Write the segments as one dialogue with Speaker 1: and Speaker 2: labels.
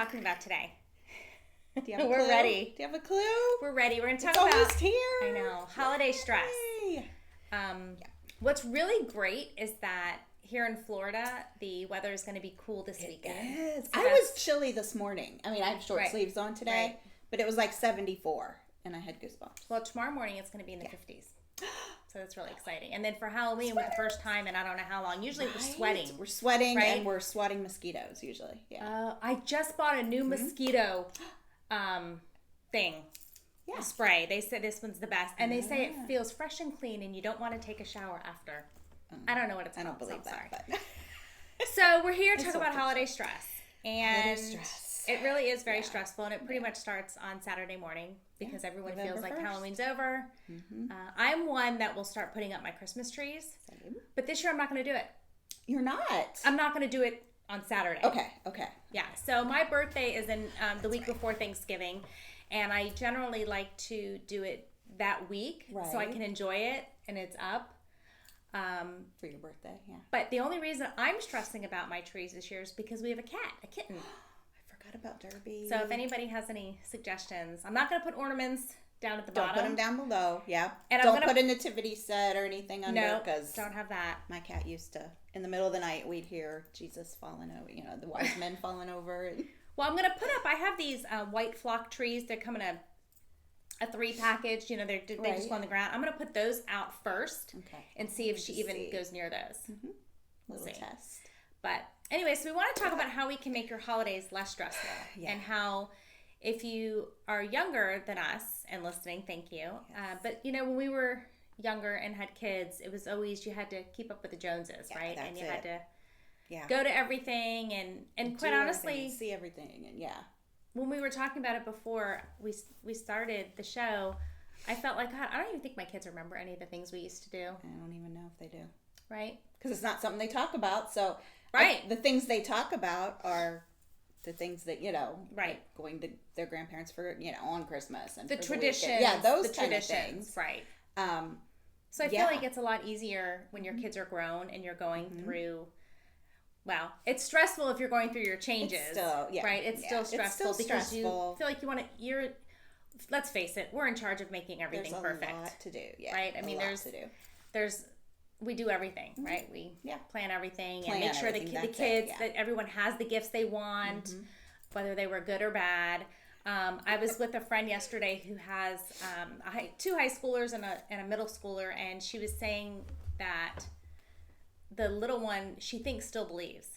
Speaker 1: talking about today?
Speaker 2: Do you have a
Speaker 1: We're
Speaker 2: clue?
Speaker 1: ready.
Speaker 2: Do you have a clue?
Speaker 1: We're ready. We're going to talk
Speaker 2: It's
Speaker 1: about...
Speaker 2: almost here.
Speaker 1: I know. Holiday stress.
Speaker 2: Yay.
Speaker 1: What's really great is that here in Florida, the weather is going to be cool this weekend.
Speaker 2: It is.
Speaker 1: So
Speaker 2: I was chilly this morning. I mean, I have short
Speaker 1: Right.
Speaker 2: sleeves on today,
Speaker 1: Right.
Speaker 2: but it was like 74, and I had goosebumps.
Speaker 1: Well, tomorrow morning it's going to be in the 50s. So that's really exciting. And then for Halloween, with the first time in I don't know how long, usually we're sweating.
Speaker 2: We're sweating,
Speaker 1: Right?
Speaker 2: and we're swatting mosquitoes usually. Yeah.
Speaker 1: I just bought a new mosquito thing.
Speaker 2: Yeah.
Speaker 1: A spray. They said this one's the best. And they say it feels fresh and clean and you don't want to take a shower after. I don't know what it's called.
Speaker 2: I don't believe
Speaker 1: so I'm
Speaker 2: that.
Speaker 1: sorry.
Speaker 2: But
Speaker 1: So we're here to talk
Speaker 2: so
Speaker 1: about
Speaker 2: funny.
Speaker 1: holiday stress. And
Speaker 2: Holiday stress.
Speaker 1: it really is very stressful. And it pretty much starts on Saturday morning because everyone
Speaker 2: November
Speaker 1: feels like
Speaker 2: 1st.
Speaker 1: Halloween's over. I'm one that will start putting up my Christmas trees.
Speaker 2: Same.
Speaker 1: But this year I'm not going to do it.
Speaker 2: You're not.
Speaker 1: I'm not going to do it on Saturday.
Speaker 2: Okay.
Speaker 1: Yeah, so my birthday is in the week before Thanksgiving, and I generally like to do it that week so I
Speaker 2: Right.
Speaker 1: can enjoy it and it's up.
Speaker 2: For your birthday, yeah.
Speaker 1: But the only reason I'm stressing about my trees this year is because we have a kitten.
Speaker 2: I forgot about Derby.
Speaker 1: So if anybody has any suggestions, I'm not going to put ornaments down at the
Speaker 2: Don't
Speaker 1: bottom.
Speaker 2: put them down below, yeah.
Speaker 1: And I'm
Speaker 2: don't
Speaker 1: gonna-
Speaker 2: put a nativity set or anything under,
Speaker 1: No,
Speaker 2: because
Speaker 1: don't have that.
Speaker 2: my cat used to, in the middle of the night, we'd hear Jesus falling over, the wise men falling over. And
Speaker 1: Well, I'm going to put up, I have these white flock trees. They're coming in a 3 package. They just go on the ground. I'm going to put those out first and see if she even goes near those. We'll
Speaker 2: little
Speaker 1: see.
Speaker 2: test.
Speaker 1: But anyway, so we want to talk about how we can make your holidays less stressful.
Speaker 2: Yeah.
Speaker 1: And how, if you are younger than us and listening, thank you. But, when we were younger and had kids, it was always you had to keep up with the Joneses, right? And you had to go to everything. And quite
Speaker 2: Do
Speaker 1: honestly,
Speaker 2: everything and see everything. And
Speaker 1: when we were talking about it before we started the show, I felt like, God, I don't even think my kids remember any of the things we used to do.
Speaker 2: I don't even know if they do.
Speaker 1: Right?
Speaker 2: Because it's not something they talk about. So
Speaker 1: Right.
Speaker 2: the things they talk about are the things that,
Speaker 1: Right.
Speaker 2: like going to their grandparents for, on Christmas. And
Speaker 1: The
Speaker 2: for
Speaker 1: traditions.
Speaker 2: weekend. Yeah, those
Speaker 1: the
Speaker 2: kind
Speaker 1: traditions.
Speaker 2: of things.
Speaker 1: Right.
Speaker 2: Um,
Speaker 1: So I feel like it's a lot easier when your kids are grown and you're going through. Well, it's stressful if you're going through your changes.
Speaker 2: It's still,
Speaker 1: right. It's still stressful because you feel like you want to. Let's face it, we're in charge of making everything
Speaker 2: there's
Speaker 1: perfect.
Speaker 2: a lot to do. Yeah,
Speaker 1: Right. I mean, we do everything, right? We plan everything and make sure the kids that everyone has the gifts they want, whether they were good or bad. I was with a friend yesterday who has 2 high schoolers and a middle schooler, and she was saying that the little one, she thinks, still believes.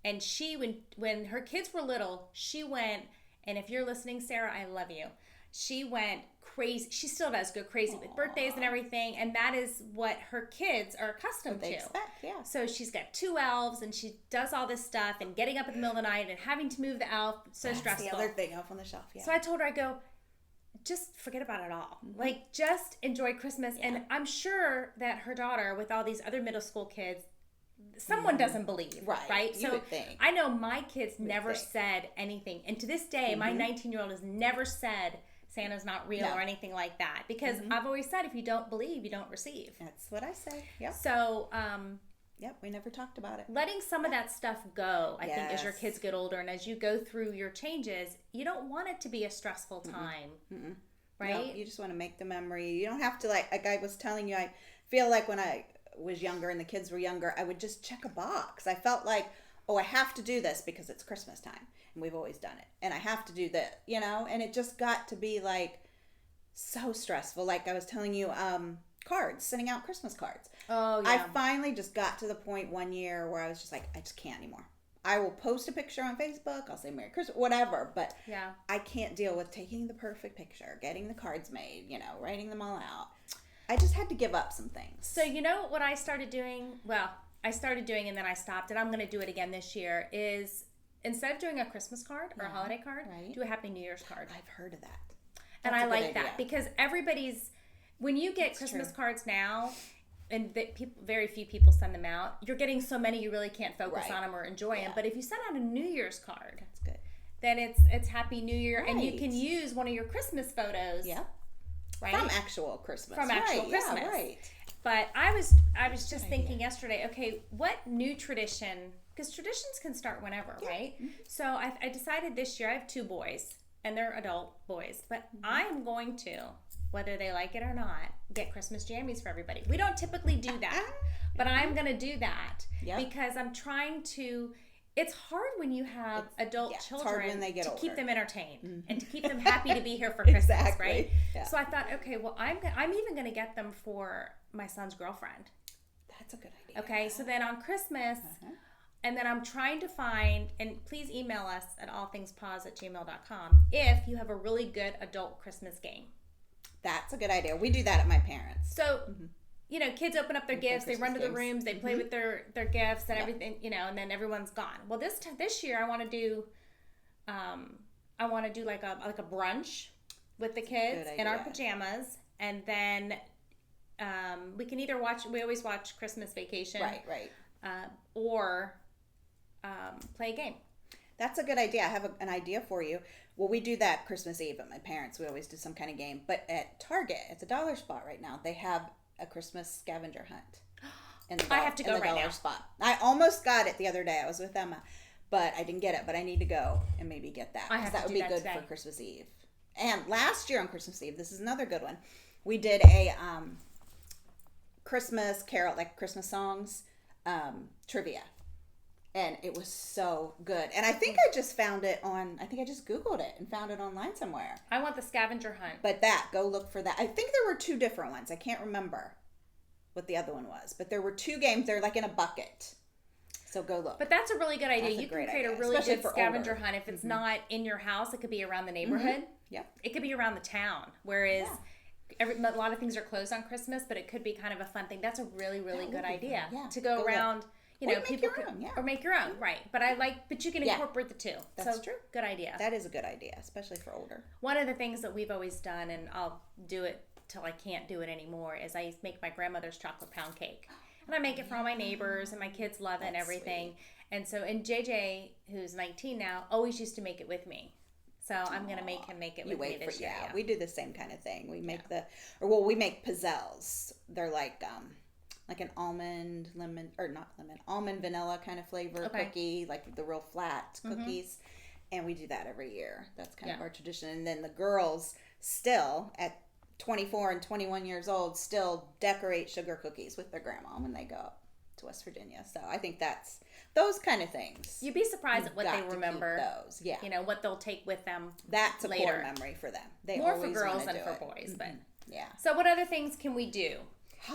Speaker 1: And she, when her kids were little, she went, and if you're listening, Sarah, I love you. She went crazy. She still does go crazy with birthdays and everything, and that is what her kids are accustomed
Speaker 2: they
Speaker 1: to.
Speaker 2: expect, yeah.
Speaker 1: So she's got 2 elves, and she does all this stuff, and getting up in the middle of the night and having to move the elf, so stressful.
Speaker 2: The other thing off on the shelf, yeah.
Speaker 1: So I told her, I go, just forget about it all. Like, just enjoy Christmas. And I'm sure that her daughter, with all these other middle school kids, someone doesn't believe. Right?
Speaker 2: You
Speaker 1: So
Speaker 2: would think.
Speaker 1: I know my kids never said anything. And to this day, my 19-year-old has never said Santa's not real or anything like that. Because I've always said, if you don't believe, you don't receive.
Speaker 2: That's what I say. Yep.
Speaker 1: So,
Speaker 2: Yep, we never talked about it.
Speaker 1: letting some of that stuff go, I think, as your kids get older and as you go through your changes, you don't want it to be a stressful time. Right?
Speaker 2: No, you just want to make the memory. You don't have to, like I was telling you, I feel like when I was younger and the kids were younger, I would just check a box. I felt like, I have to do this because it's Christmas time and we've always done it. And I have to do that, and it just got to be like so stressful. Like I was telling you, cards, sending out Christmas cards.
Speaker 1: Oh, yeah.
Speaker 2: I finally just got to the point one year where I was just like, I just can't anymore. I will post a picture on Facebook. I'll say Merry Christmas, whatever. But I can't deal with taking the perfect picture, getting the cards made, writing them all out. I just had to give up some things.
Speaker 1: So you know what I started doing? Well, I started doing and then I stopped, and I'm going to do it again this year, is instead of doing a Christmas card or a holiday card, do a Happy New Year's card.
Speaker 2: I've heard of that.
Speaker 1: And
Speaker 2: That's
Speaker 1: I
Speaker 2: a
Speaker 1: like
Speaker 2: good
Speaker 1: that
Speaker 2: idea.
Speaker 1: because everybody's, when you get
Speaker 2: That's
Speaker 1: Christmas
Speaker 2: true.
Speaker 1: cards now, and very few people send them out, you're getting so many you really can't focus on them or enjoy them. But if you send out a New Year's card,
Speaker 2: That's good.
Speaker 1: then it's Happy New Year, and you can use one of your Christmas photos.
Speaker 2: Yeah.
Speaker 1: Right?
Speaker 2: From actual Christmas.
Speaker 1: From actual Christmas.
Speaker 2: Yeah, right.
Speaker 1: But I was just thinking yesterday, okay, what new tradition because traditions can start whenever, right?
Speaker 2: Mm-hmm.
Speaker 1: So I decided this year, I have 2 boys, and they're adult boys, but I am going to, whether they like it or not, get Christmas jammies for everybody. We don't typically do that, but I'm going to do that because I'm trying to. It's hard when you have adult children
Speaker 2: when they get
Speaker 1: to
Speaker 2: older.
Speaker 1: keep them entertained and to keep them happy to be here for Christmas,
Speaker 2: Exactly.
Speaker 1: right?
Speaker 2: Yeah.
Speaker 1: So I thought, okay, well, I'm even going to get them for my son's girlfriend.
Speaker 2: That's a good idea.
Speaker 1: Okay, so then on Christmas, and then I'm trying to find, and please email us at allthingspause@gmail.com if you have a really good adult Christmas game.
Speaker 2: That's a good idea. We do that at my parents'.
Speaker 1: So, you know, kids open up their gifts, they run to the rooms, they play with their gifts and everything, you know, and then everyone's gone. Well, this year I want to do like a brunch with the kids in our pajamas, and then we can either we always watch Christmas Vacation,
Speaker 2: right,
Speaker 1: or play a game.
Speaker 2: That's a good idea. I have an idea for you. Well, we do that Christmas Eve at my parents'. We always do some kind of game. But at Target, it's a dollar spot right now. They have a Christmas scavenger hunt.
Speaker 1: I have to go right now.
Speaker 2: Spot. I almost got it the other day. I was with Emma, but I didn't get it. But I need to go and maybe get that. That would be good for Christmas Eve. And last year on Christmas Eve, this is another good one. We did a Christmas carol, like Christmas songs, trivia. And it was so good. And I think I just found it I just Googled it and found it online somewhere.
Speaker 1: I want the scavenger hunt.
Speaker 2: But go look for that. I think there were 2 different ones. I can't remember what the other one was. But there were 2 games. They're like in a bucket. So go look.
Speaker 1: But that's a really good idea. You can create a really good scavenger hunt. If it's not in your house, it could be around the neighborhood.
Speaker 2: Yep.
Speaker 1: It could be around the town. Whereas a lot of things are closed on Christmas, but it could be kind of a fun thing. That's a really, really good idea to go around.
Speaker 2: Look.
Speaker 1: You know, people or make your own, right? But you can incorporate the 2.
Speaker 2: That's true.
Speaker 1: Good idea.
Speaker 2: That is a good idea, especially for older.
Speaker 1: One of the things that we've always done, and I'll do it till I can't do it anymore, is I make my grandmother's chocolate pound cake, and I make it for all my neighbors, and my kids love it and everything. Sweet. And so, and JJ, who's 19 now, always used to make it with me. So I'm gonna make him make it with me this year.
Speaker 2: Yeah, we do the same kind of thing. We make we make pizzelles. They're like an almond vanilla kind of flavor cookie, like the real flat cookies. And we do that every year. That's kind of our tradition. And then the girls still at 24 and 21 years old still decorate sugar cookies with their grandma when they go up to West Virginia. So I think that's those kind of things.
Speaker 1: You'd be surprised at what they remember.
Speaker 2: Those,
Speaker 1: you know, what they'll take with them.
Speaker 2: That's
Speaker 1: later.
Speaker 2: A core memory for them. They
Speaker 1: more for girls than for boys, but
Speaker 2: yeah.
Speaker 1: So what other things can we do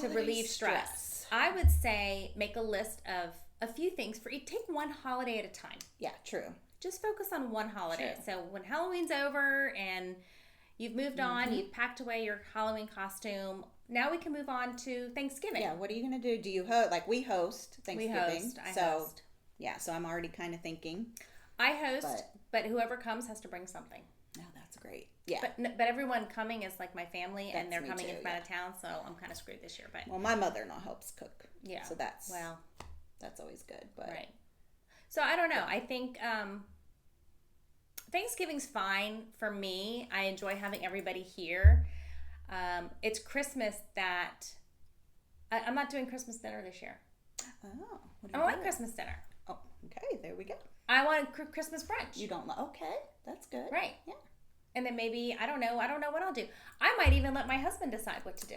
Speaker 1: to relieve stress? I would say make a list of a few things for each. Take one holiday at a time.
Speaker 2: Yeah, true.
Speaker 1: Just focus on one holiday.
Speaker 2: True.
Speaker 1: So when Halloween's over and you've moved on, you've packed away your Halloween costume, now we can move on to Thanksgiving.
Speaker 2: Yeah, what are you going to do? Do you host? Like we host Thanksgiving.
Speaker 1: I host.
Speaker 2: Yeah, so I'm already kind of thinking.
Speaker 1: I host, but whoever comes has to bring something.
Speaker 2: Oh, that's great. Yeah.
Speaker 1: But everyone coming is like my family, and they're coming in from out of town, so I'm kind of screwed this year. But
Speaker 2: well, my mother-in-law helps cook.
Speaker 1: Yeah.
Speaker 2: So that's always good. But
Speaker 1: right. So I don't know. I think Thanksgiving's fine for me. I enjoy having everybody here. It's Christmas that I'm not doing Christmas dinner this year.
Speaker 2: Oh.
Speaker 1: I want Christmas dinner.
Speaker 2: Oh, okay. There we go.
Speaker 1: I want Christmas brunch.
Speaker 2: You don't okay. That's good.
Speaker 1: Right.
Speaker 2: Yeah.
Speaker 1: And then maybe, I don't know what I'll do. I might even let my husband decide what to do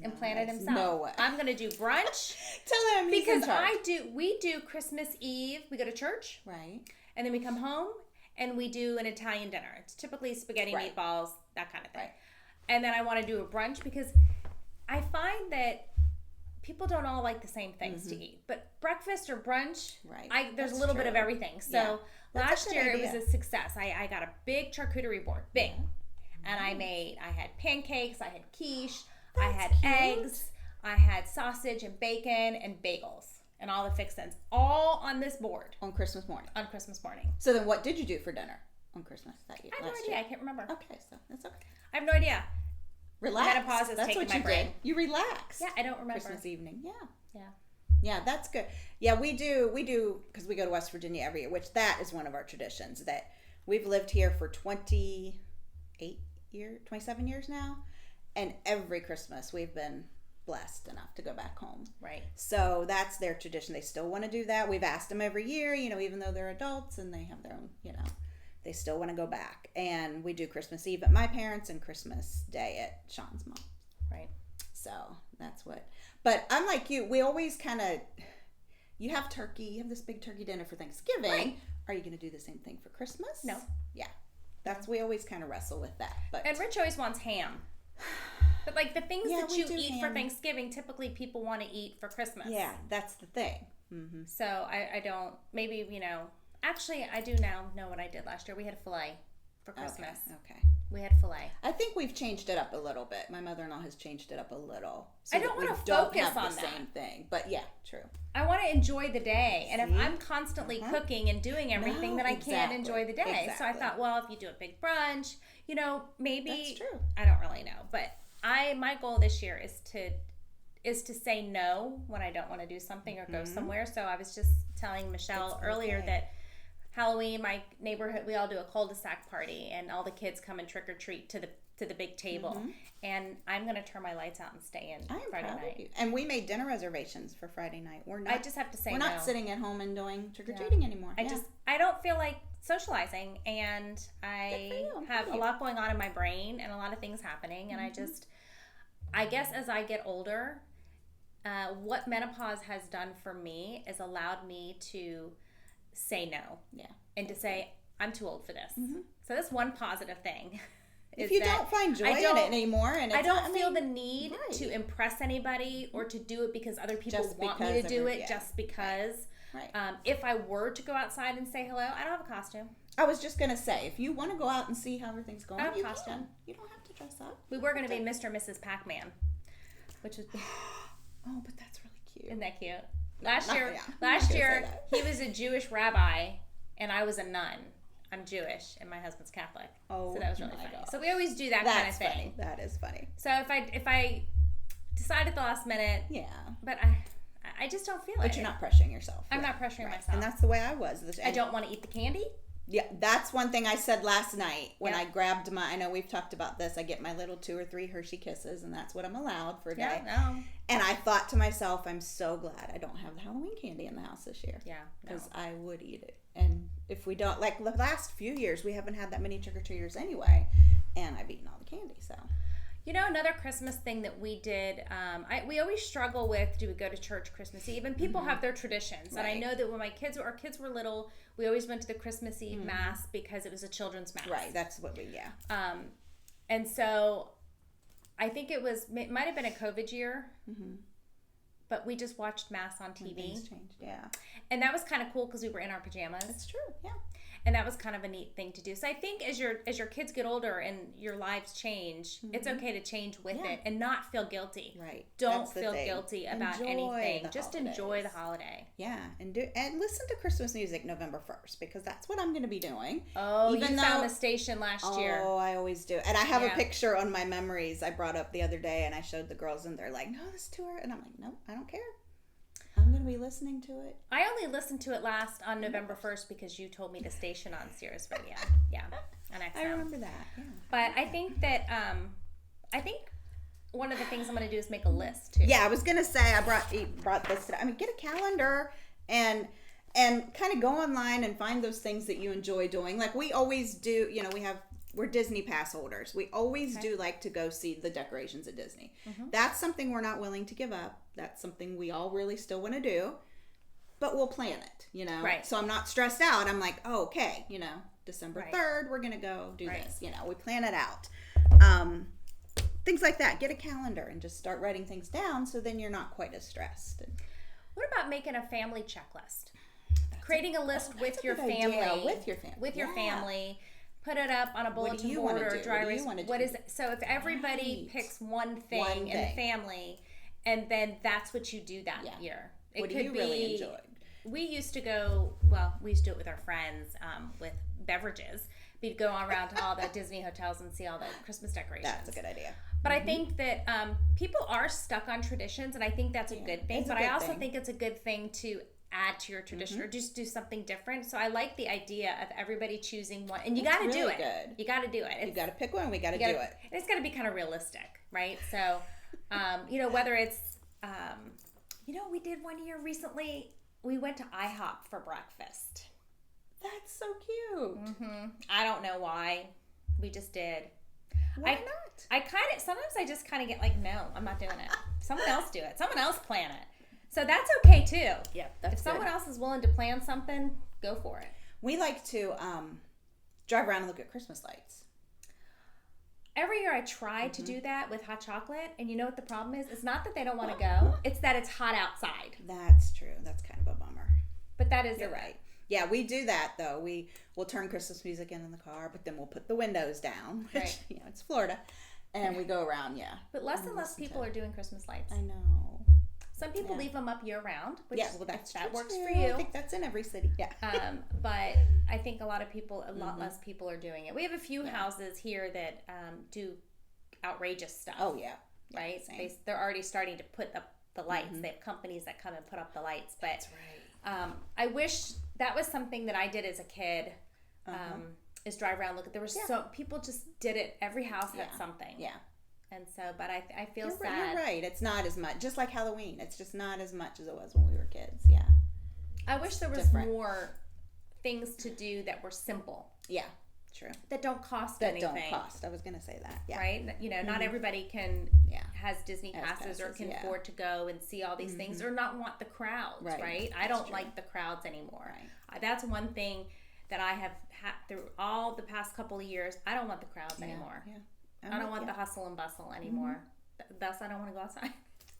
Speaker 1: and plan it himself.
Speaker 2: No way.
Speaker 1: I'm going to do brunch.
Speaker 2: Tell him he's in charge.
Speaker 1: We do Christmas Eve. We go to church.
Speaker 2: Right.
Speaker 1: And then we come home and we do an Italian dinner. It's typically spaghetti, meatballs, that kind of thing. Right. And then I want to do a brunch because I find that people don't all like the same things to eat. But breakfast or brunch, there's a little bit of everything. So last year it was a success. I got a big charcuterie board, big. And I had pancakes, I had quiche, I had eggs, I had sausage and bacon and bagels and all the fixins, all on this board.
Speaker 2: On Christmas morning.
Speaker 1: So
Speaker 2: then what did you do for dinner on Christmas that year?
Speaker 1: I have no idea. I can't remember.
Speaker 2: Okay, so that's okay.
Speaker 1: I have no idea.
Speaker 2: Relax.
Speaker 1: Menopause is taking my brain.
Speaker 2: Did. You relax.
Speaker 1: Yeah, I don't remember.
Speaker 2: Christmas evening. Yeah.
Speaker 1: Yeah.
Speaker 2: Yeah, that's good. Yeah, we do because we go to West Virginia every year, which that is one of our traditions that we've lived here for 27 years now. And every Christmas we've been blessed enough to go back home.
Speaker 1: Right.
Speaker 2: So that's their tradition. They still want to do that. We've asked them every year, even though they're adults and they have their own, they still want to go back. And we do Christmas Eve at my parents' and Christmas Day at Sean's mom.
Speaker 1: Right.
Speaker 2: So that's what. But I'm like you. We always kind of, you have turkey. You have this big turkey dinner for Thanksgiving.
Speaker 1: Right.
Speaker 2: Are you going to do the same thing for Christmas?
Speaker 1: No.
Speaker 2: Yeah. We always kind of wrestle with that. But
Speaker 1: and Rich always wants ham. But like the things that you eat for Thanksgiving, typically people want to eat for Christmas.
Speaker 2: Yeah, that's the thing. Mm-hmm.
Speaker 1: So I don't, maybe, actually I do now know what I did last year. We had filet for Christmas.
Speaker 2: Okay.
Speaker 1: We had filet.
Speaker 2: I think we've changed it up a little bit. My mother-in-law has changed it up a little.
Speaker 1: So I don't want to focus on
Speaker 2: the same thing. But yeah, true.
Speaker 1: I want to enjoy the day. And if I'm constantly cooking and doing everything, then I can't enjoy the day. Exactly. So I thought, well, if you do a big brunch, maybe. That's true. I don't really know. But my goal this year is to say no when I don't want to do something or go somewhere. So I was just telling Michelle earlier that Halloween, my neighborhood, we all do a cul-de-sac party, and all the kids come and trick or treat to the big table. And I'm going to turn my lights out and stay in Friday night. Of you.
Speaker 2: And we made dinner reservations for Friday night.
Speaker 1: I just have to say
Speaker 2: we're not sitting at home and doing trick or treating anymore.
Speaker 1: I don't feel like socializing, and I have a lot going on in my brain and a lot of things happening, and I guess as I get older, what menopause has done for me is allowed me to say no. Yeah. And to say, I'm too old for this. So that's one positive thing.
Speaker 2: If you don't find joy in it anymore, and
Speaker 1: I don't feel the need to impress anybody or to do it because other people want me to do it just because. Right. If I were to go outside and say hello, I don't have a costume.
Speaker 2: I was just going to say, if you want to go out and see how everything's going,
Speaker 1: you can.
Speaker 2: You don't have to dress up.
Speaker 1: We were going to be Mr. and Mrs. Pac-Man, which was...
Speaker 2: Oh, but that's really cute.
Speaker 1: Isn't that cute? Last year, he was a Jewish rabbi, and I was a nun. I'm Jewish, and my husband's Catholic. Oh, so that was really funny.
Speaker 2: God.
Speaker 1: So we always do that kind of thing.
Speaker 2: Funny. That is funny.
Speaker 1: So if I decide at the last minute, but I just don't feel it.
Speaker 2: But you're not pressuring yourself.
Speaker 1: I'm not pressuring myself.
Speaker 2: And that's the way I was.
Speaker 1: I don't want to eat the candy.
Speaker 2: Yeah, that's one thing I said last night when I grabbed I know we've talked about this, I get my little 2 or 3 Hershey Kisses, and that's what I'm allowed for a day.
Speaker 1: No.
Speaker 2: And I thought to myself, I'm so glad I don't have the Halloween candy in the house this year.
Speaker 1: Yeah.
Speaker 2: Because I would eat it. And if we don't, like the last few years, we haven't had that many trick-or-treaters anyway, and I've eaten all the candy, so...
Speaker 1: Another Christmas thing that we did, we always struggle with, do we go to church Christmas Eve? And people have their traditions. Right. And I know that when our kids were little, we always went to the Christmas Eve Mass because it was a children's Mass.
Speaker 2: Right, that's what
Speaker 1: and so I think it might have been a COVID year, but we just watched Mass on TV.
Speaker 2: Things changed, yeah.
Speaker 1: And that was kind of cool because we were in our pajamas.
Speaker 2: That's true, yeah.
Speaker 1: And that was kind of a neat thing to do. So I think as your kids get older and your lives change, it's okay to change with it and not feel guilty.
Speaker 2: Right.
Speaker 1: Don't feel guilty about anything. Just enjoy the holiday.
Speaker 2: Yeah, and listen to Christmas music November 1st because that's what I'm going to be doing.
Speaker 1: Oh, you found the station last year.
Speaker 2: Oh, I always do. And I have a picture on my memories I brought up the other day, and I showed the girls, and they're like, "No, this is too early." And I'm like, "No, I don't care. I'm going to be listening to it."
Speaker 1: I only listened to it last on November 1st because you told me the station on Sirius Radio. Yeah, on XM.
Speaker 2: I remember that. Yeah.
Speaker 1: But I think that one of the things I'm going to do is make a list too.
Speaker 2: Yeah, I was going to say I brought this today. I mean, get a calendar and kind of go online and find those things that you enjoy doing. Like we always do, we're Disney pass holders. We always do like to go see the decorations at Disney. That's something we're not willing to give up. That's something we all really still want to do. But we'll plan it, Right. So I'm not stressed out. I'm like, oh, okay, December 3rd, we're going to go do this. We plan it out. Things like that. Get a calendar and just start writing things down so then you're not quite as stressed.
Speaker 1: What about making a family checklist? Creating a list with your family. With your family. Put it up on a bulletin board or a dry erase. So if everybody picks one thing in the family, and then that's what you do that year.
Speaker 2: What do you really enjoy?
Speaker 1: We used to do it with our friends with beverages. We'd go around to all the Disney hotels and see all the Christmas decorations.
Speaker 2: That's a good idea.
Speaker 1: But I think that people are stuck on traditions, and I think that's a good thing. But I also think it's a good thing to add to your tradition or just do something different. So I like the idea of everybody choosing one, and you got to
Speaker 2: really
Speaker 1: do it.
Speaker 2: Good.
Speaker 1: You got to do it.
Speaker 2: You got to pick one. We got to do it.
Speaker 1: It's got to be kind of realistic, right? So, whether it's, we did one year recently. We went to IHOP for breakfast.
Speaker 2: That's so cute.
Speaker 1: I don't know why. We just did.
Speaker 2: Why not?
Speaker 1: Sometimes I just kind of get like, no, I'm not doing it. Someone else do it. Someone else plan it. So that's okay too.
Speaker 2: Yeah, that's
Speaker 1: if someone else is willing to plan something, go for it.
Speaker 2: We like to drive around and look at Christmas lights.
Speaker 1: Every year I try to do that with hot chocolate, and you know what the problem is? It's not that they don't want to go, it's that it's hot outside.
Speaker 2: That's true. That's kind of a bummer.
Speaker 1: But that is
Speaker 2: You're right. Yeah, we do that though. We'll turn Christmas music in the car, but then we'll put the windows down, which,
Speaker 1: right.
Speaker 2: It's Florida, and we go around,
Speaker 1: But less and less people are doing Christmas lights.
Speaker 2: I know.
Speaker 1: Some people leave them up year round, which that works
Speaker 2: true.
Speaker 1: for you.
Speaker 2: I think that's in every city. Yeah.
Speaker 1: But I think a lot less people are doing it. We have a few houses here that do outrageous stuff.
Speaker 2: Oh yeah.
Speaker 1: Right? They're already starting to put up the lights. They have companies that come and put up the lights. But
Speaker 2: that's right.
Speaker 1: I wish that was something that I did as a kid. Is drive around, look at. There was so people just did it. Every house had something.
Speaker 2: Yeah.
Speaker 1: And so, but I feel
Speaker 2: sad.
Speaker 1: You're
Speaker 2: right. It's not as much. Just like Halloween, it's just not as much as it was when we were kids. Yeah.
Speaker 1: I wish there was more things to do that were simple.
Speaker 2: Yeah. True.
Speaker 1: That don't cost anything.
Speaker 2: That don't cost. I was going to say that. Yeah.
Speaker 1: Right? Not everybody has Disney passes or can afford to go and see all these things or not want the crowds, right? I don't like the crowds anymore. Right. That's one thing that I have had through all the past couple of years. I don't want the crowds anymore. Yeah. I don't want the hustle and bustle anymore. Thus, I don't want to go outside.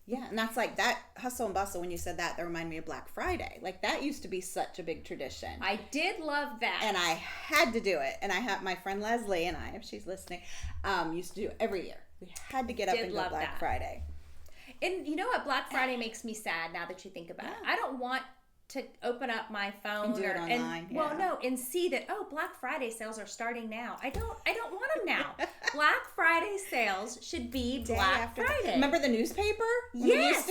Speaker 2: Yeah, and that's like that hustle and bustle. When you said that reminded me of Black Friday. Like that used to be such a big tradition.
Speaker 1: I did love that,
Speaker 2: and I had to do it. And I have my friend Leslie and I, if she's listening, used to do it every year. We had to get up and go Black Friday.
Speaker 1: And you know what? Black Friday makes me sad now that you think about it. I don't want to open up my phone
Speaker 2: and do it online.
Speaker 1: And see that Black Friday sales are starting now. I don't want them now. Black Friday sales should be Black Friday.
Speaker 2: Remember the newspaper?
Speaker 1: Yes.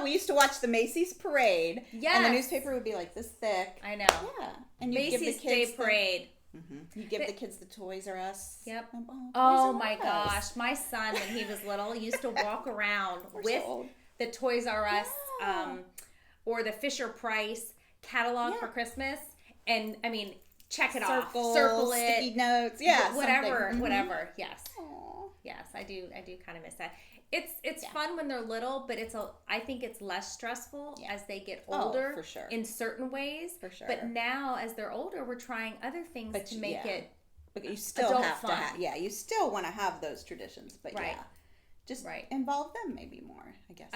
Speaker 2: We used to watch the Macy's parade.
Speaker 1: Yes.
Speaker 2: And the newspaper would be like this thick.
Speaker 1: I know.
Speaker 2: Yeah. And you
Speaker 1: Macy's
Speaker 2: give the kids
Speaker 1: Day Parade.
Speaker 2: You give the kids the Toys R Us.
Speaker 1: Yep. Oh my gosh. My son, when he was little, used to walk around with the Toys R Us or the Fisher-Price catalog for Christmas. And, I mean, check it off. Circle it.
Speaker 2: Sticky notes.
Speaker 1: Whatever. Yes. Aww. Yes, I do kind of miss that. It's fun when they're little, but I think it's less stressful as they get older.
Speaker 2: For sure.
Speaker 1: In certain ways.
Speaker 2: For sure.
Speaker 1: But now, as they're older, we're trying other things to make it
Speaker 2: But you still have fun. You still want to have those traditions, but just involve them maybe more, I guess.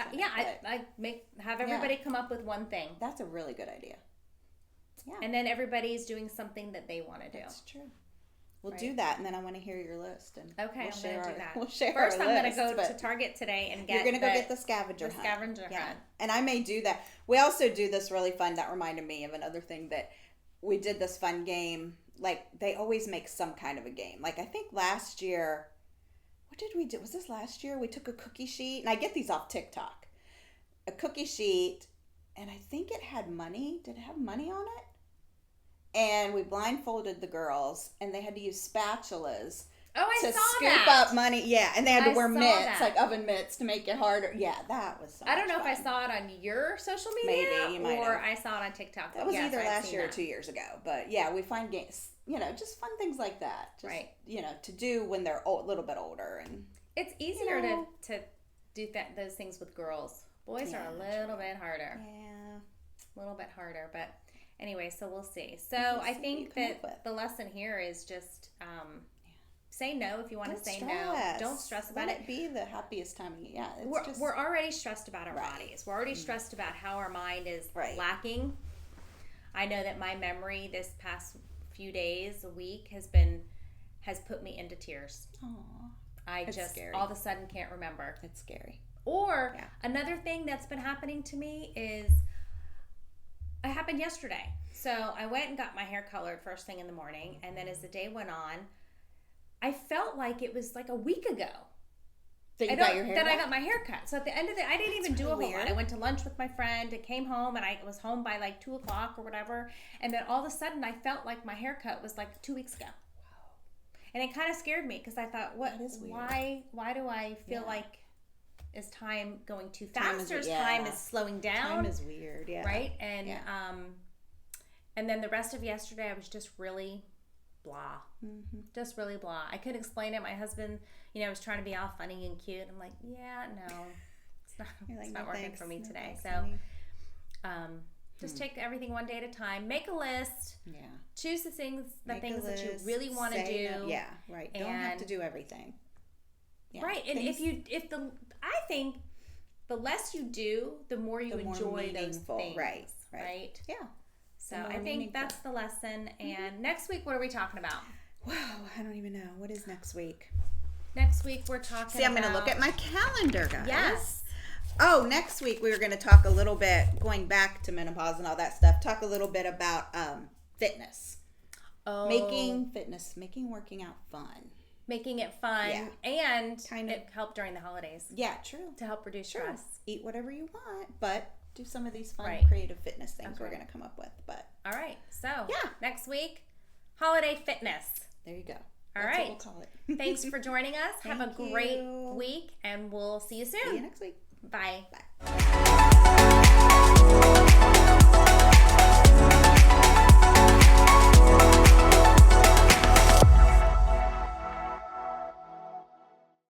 Speaker 1: Have everybody come up with one thing.
Speaker 2: That's a really good idea. Yeah.
Speaker 1: And then everybody's doing something that they want to do.
Speaker 2: That's true. We'll do that, and then I want to hear your list. And
Speaker 1: I'm going to do that.
Speaker 2: We'll share
Speaker 1: First,
Speaker 2: our
Speaker 1: I'm going to go to Target today and get.
Speaker 2: You're going to go get the scavenger hunt.
Speaker 1: Scavenger hunt.
Speaker 2: And I may do that. We also do this really fun. That reminded me of another thing that we did. This fun game. Like they always make some kind of a game. Like I think last year. What did we do? Was this last year? We took a cookie sheet, and I get these off TikTok. A cookie sheet, and I think it had money. Did it have money on it? And we blindfolded the girls, and they had to use spatulas to scoop up money. Yeah, and they had to wear mitts, like oven mitts, to make it harder. Yeah, that was so
Speaker 1: I don't know
Speaker 2: fun.
Speaker 1: if I saw it on your social media,
Speaker 2: maybe you might
Speaker 1: or
Speaker 2: have.
Speaker 1: I saw it on TikTok.
Speaker 2: That was either last year or 2 years ago. But yeah, we find games, just fun things like that. Just, to do when they're a little bit older, and
Speaker 1: it's easier to do those things with girls. Boys are a little bit harder.
Speaker 2: Yeah,
Speaker 1: a little bit harder, but. Anyway, so we'll see. So I think that the lesson here is just say no if you want to say no. Don't stress about it.
Speaker 2: Let it be the happiest time of year. Yeah,
Speaker 1: we're already stressed about our bodies. We're already stressed about how our mind is lacking. I know that my memory this past few days, a week, has put me into tears.
Speaker 2: Aww.
Speaker 1: It's scary. All of a sudden can't remember.
Speaker 2: It's scary.
Speaker 1: Or another thing that's been happening to me is. It happened yesterday. So I went and got my hair colored first thing in the morning. And then as the day went on, I felt like it was like a week ago.
Speaker 2: That you got your hair
Speaker 1: Then I got my hair cut. So at the end of I didn't even do a whole lot. I went to lunch with my friend. I came home and I was home by like 2:00 or whatever. And then all of a sudden I felt like my haircut was like 2 weeks ago. Wow. And it kind of scared me because I thought, what? Why do I feel like is time going too fast or time is slowing down?
Speaker 2: Time is weird,
Speaker 1: right? And and then the rest of yesterday I was just really blah. Just really blah. I couldn't explain it. My husband, was trying to be all funny and cute. I'm like, yeah, no, it's not working for me today. So just take everything one day at a time. Make a list. Yeah. Choose the things that you really want to do.
Speaker 2: Yeah, right. Don't have to do everything.
Speaker 1: Yeah. Right. And I think the less you do, the more you enjoy those things. Right. Yeah. So I think that's the lesson. And next week, what are we talking about?
Speaker 2: Wow, I don't even know. What is next week?
Speaker 1: Next week, we're talking
Speaker 2: I'm going to look at my calendar, guys.
Speaker 1: Yes.
Speaker 2: Oh, next week, we were going to talk a little bit, going back to menopause and all that stuff, talk a little bit about fitness. Oh. Making working out fun.
Speaker 1: Making it fun. Yeah. And it helped during the holidays.
Speaker 2: Yeah, true.
Speaker 1: To help reduce stress.
Speaker 2: Eat whatever you want, but do some of these fun, creative fitness things we're going to come up with. But
Speaker 1: all right. So, next week, holiday fitness.
Speaker 2: There you go.
Speaker 1: All right. What we'll call it. Thanks for joining us. Have a great week, and we'll see you soon.
Speaker 2: See you next week.
Speaker 1: Bye. Bye.